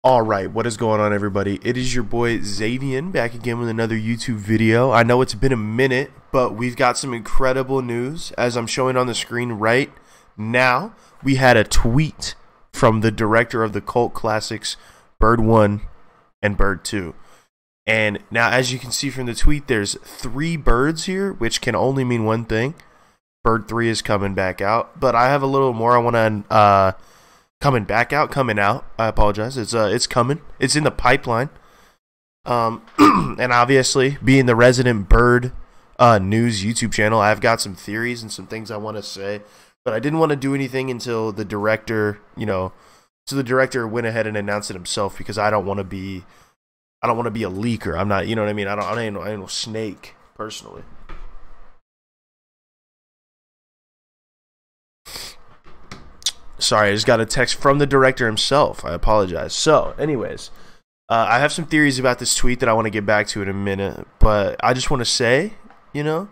Alright, what is going on, everybody? It is your boy Xavian back again with another YouTube video. I know it's been a minute, but we've got some incredible news. As I'm showing on the screen right now, we had a tweet from the director of the cult classics Bird 1 and Bird 2. And now, as you can see from the tweet, there's 3 birds here, which can only mean one thing. Bird 3 is coming back out, but I have a little more I want to coming out. I apologize. It's coming. It's in the pipeline. And obviously, being the resident bird news YouTube channel, I've got some theories and some things I want to say, but I didn't want to do anything until the director, so the director went ahead and announced it himself, because I don't want to be a leaker. I'm not, you know what I mean? I ain't no snake personally. Sorry, I just got a text from the director himself. I apologize. So, anyways, I have some theories about this tweet that I want to get back to in a minute, but I just want to say, Bird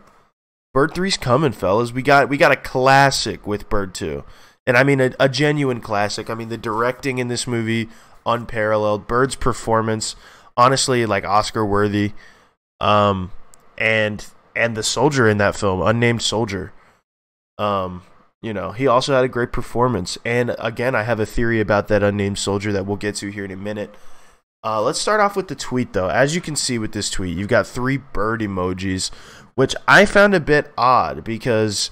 3's coming, fellas. We got a classic with Bird 2, and I mean a genuine classic. I mean, the directing in this movie, unparalleled. Bird's performance, honestly, like Oscar worthy. And the soldier in that film, unnamed soldier. He also had a great performance. And again, I have a theory about that unnamed soldier that we'll get to here in a minute. Let's start off with the tweet, though. As you can see with this tweet, you've got 3 bird emojis, which I found a bit odd because,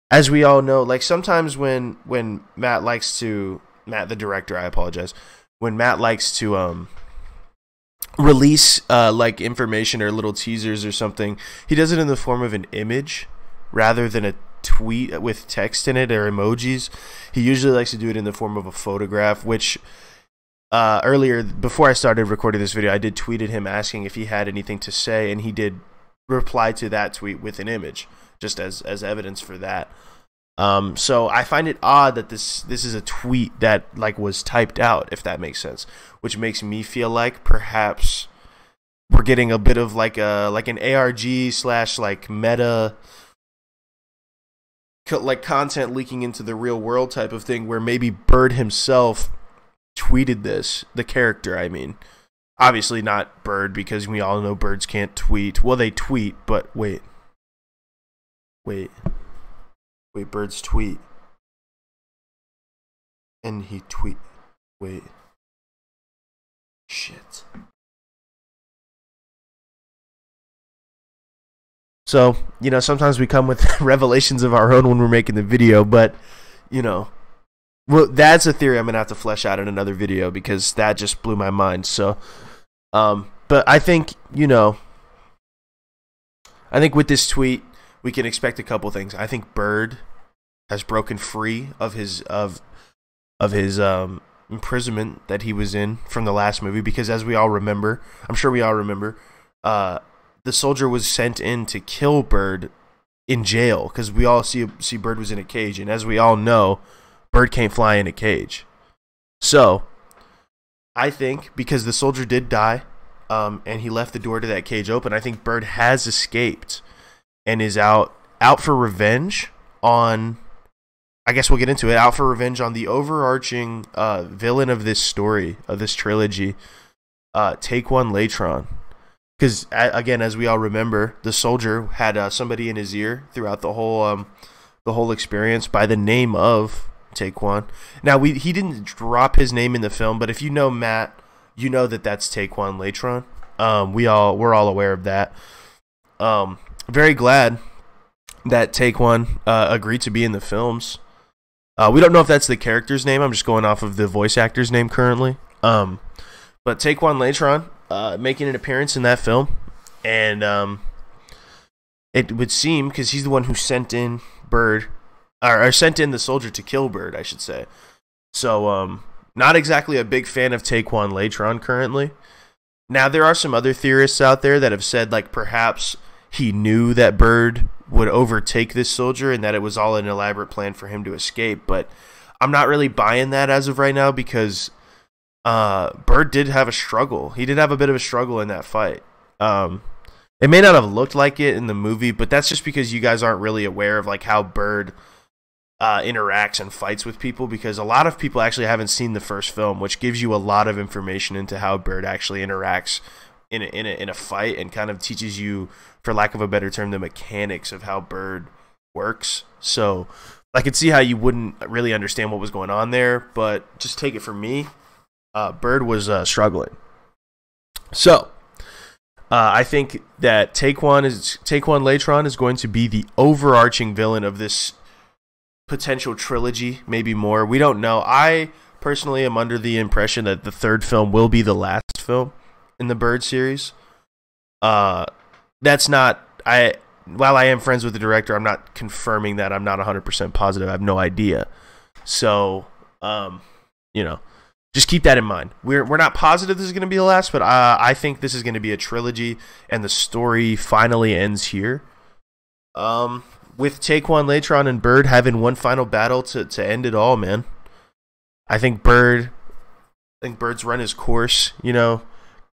as we all know, like sometimes when Matt the director, I apologize, when Matt likes to release like information or little teasers or something, he does it in the form of an image rather than a tweet with text in it or emojis. He usually likes to do it in the form of a photograph, which earlier, before I started recording this video, I did tweet at him asking if he had anything to say, and he did reply to that tweet with an image, just as evidence for that. So I find it odd that this is a tweet that was typed out, if that makes sense, which makes me feel like perhaps we're getting a bit of an ARG / meta content leaking into the real world type of thing, where maybe Bird himself tweeted this, the character, I mean. Obviously not Bird, because we all know birds can't tweet. Well, they tweet, but wait, birds tweet. And he shit. So, sometimes we come with revelations of our own when we're making the video, but, well, that's a theory I'm going to have to flesh out in another video, because that just blew my mind. So, but I think, with this tweet, we can expect a couple things. I think Bird has broken free of his imprisonment that he was in from the last movie, because as we all remember, I'm sure we all remember, the soldier was sent in to kill Bird in jail, because we all see Bird was in a cage, and as we all know, Bird can't fly in a cage. So I think because the soldier did die, and he left the door to that cage open, I think Bird has escaped and is out for revenge on, I guess we'll get into it, out for revenge on the overarching villain of this story, of this trilogy, Taquan Latron. Because, again, as we all remember, the soldier had somebody in his ear throughout the whole experience by the name of Taquan. Now, he didn't drop his name in the film, but if you know Matt, you know that that's Taquan Latron. We're all aware of that. Very glad that Taquan agreed to be in the films. We don't know if that's the character's name. I'm just going off of the voice actor's name currently. But Taquan Latron making an appearance in that film, and it would seem, because he's the one who sent in Bird, or sent in the soldier to kill Bird, I should say. So not exactly a big fan of Taquan Latron currently. Now, there are some other theorists out there that have said perhaps he knew that Bird would overtake this soldier and that it was all an elaborate plan for him to escape, but I'm not really buying that as of right now, because Bird did have a struggle. He did have a bit of a struggle in that fight. It may not have looked like it in the movie, but that's just because you guys aren't really aware of how Bird interacts and fights with people, because a lot of people actually haven't seen the first film, which gives you a lot of information into how Bird actually interacts in a fight, and kind of teaches you, for lack of a better term, the mechanics of how Bird works. So I could see how you wouldn't really understand what was going on there, but just take it from me, Bird was struggling. So I think that Taquan Latron is going to be the overarching villain of this potential trilogy, maybe more. We don't know. I personally am under the impression that the third film will be the last film in the Bird series. That's not, while I am friends with the director, I'm not confirming that. I'm not 100% positive. I have no idea. So, just keep that in mind. We're not positive this is going to be the last, but I think this is going to be a trilogy, and the story finally ends here. With Taquan Latron and Bird having one final battle to end it all, man. I think Bird's run his course,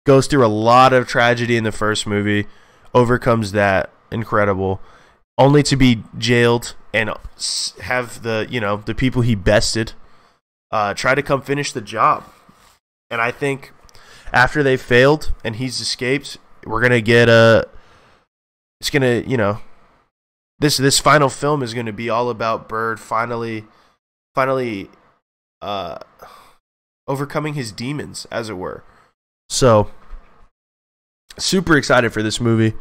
goes through a lot of tragedy in the first movie, overcomes that, incredible, only to be jailed and have the people he bested try to come finish the job. And I think after they failed and he's escaped, we're gonna get this final film is gonna be all about Bird finally overcoming his demons, as it were. So super excited for this movie.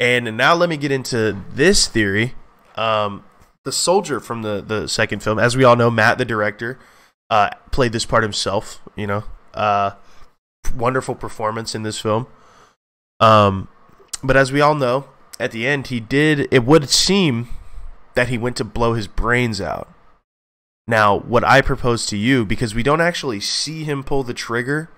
And now let me get into this theory. The soldier from the second film, as we all know, Matt, the director, played this part himself, wonderful performance in this film. But as we all know, at the end, it would seem that he went to blow his brains out. Now, what I propose to you, because we don't actually see him pull the trigger,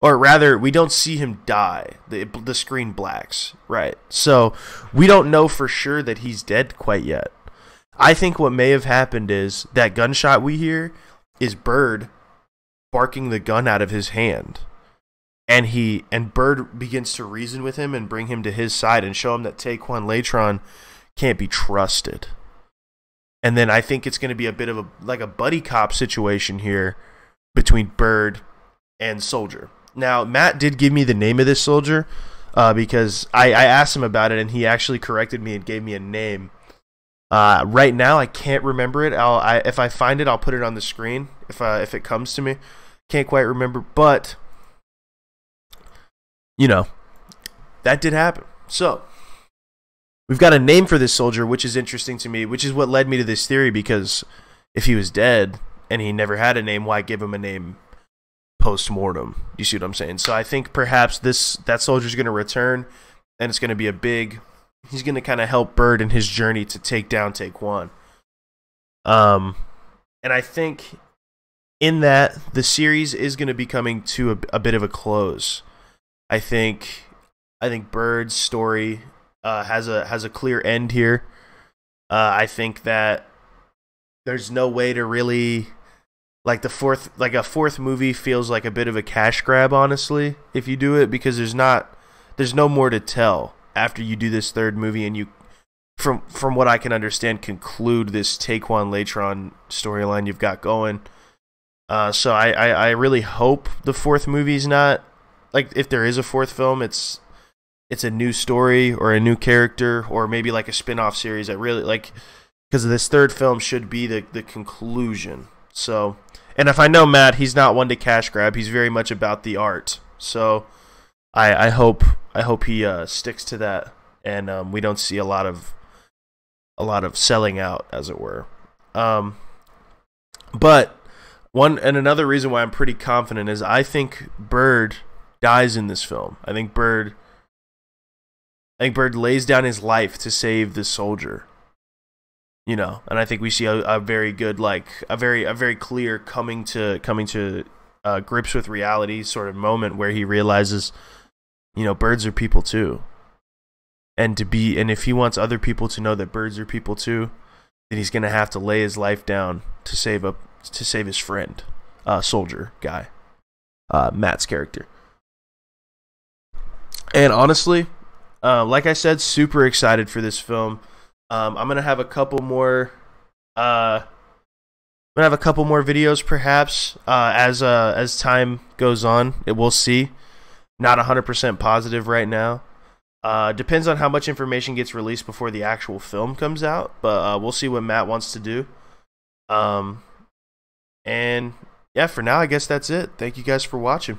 or rather, we don't see him die. The screen blacks, right? So we don't know for sure that he's dead quite yet. I think what may have happened is that gunshot we hear is Bird barking the gun out of his hand. And Bird begins to reason with him and bring him to his side and show him that Taquan Latron can't be trusted. And then I think it's going to be a bit of a buddy cop situation here between Bird and Soldier. Now, Matt did give me the name of this soldier because I asked him about it, and he actually corrected me and gave me a name. Right now, I can't remember it. If I find it, I'll put it on the screen if it comes to me. Can't quite remember, but that did happen. So we've got a name for this soldier, which is interesting to me, which is what led me to this theory, because if he was dead and he never had a name, why give him a name post-mortem? You see what I'm saying? So I think perhaps that soldier's going to return, and it's going to be he's going to kind of help Bird in his journey to take down Taquan. And I think in that, the series is going to be coming to a bit of a close. I think Bird's story has a clear end here. I think that there's no way to really, a fourth movie feels like a bit of a cash grab, honestly, if you do it, because there's no more to tell after you do this third movie, and you, from what I can understand, conclude this Taquan Latron storyline you've got going. So I really hope the fourth movie's not, if there is a fourth film, it's a new story or a new character, or maybe like a spin-off series. I really because this third film should be the conclusion. So, and if I know Matt, he's not one to cash grab. He's very much about the art. So I hope he sticks to that, and we don't see a lot of selling out, as it were. But another reason why I'm pretty confident is I think Bird dies in this film. I think Bird lays down his life to save the soldier. And I think we see a very good, a very clear coming to grips with reality sort of moment where he realizes, birds are people too. And if he wants other people to know that birds are people too, then he's gonna have to lay his life down to save his friend, soldier guy, Matt's character. And honestly, like I said, super excited for this film. I'm gonna have a couple more gonna have a couple more videos, perhaps, as time goes on. We'll see. Not 100% positive right now. Depends on how much information gets released before the actual film comes out, but we'll see what Matt wants to do. And yeah, for now, I guess that's it. Thank you guys for watching.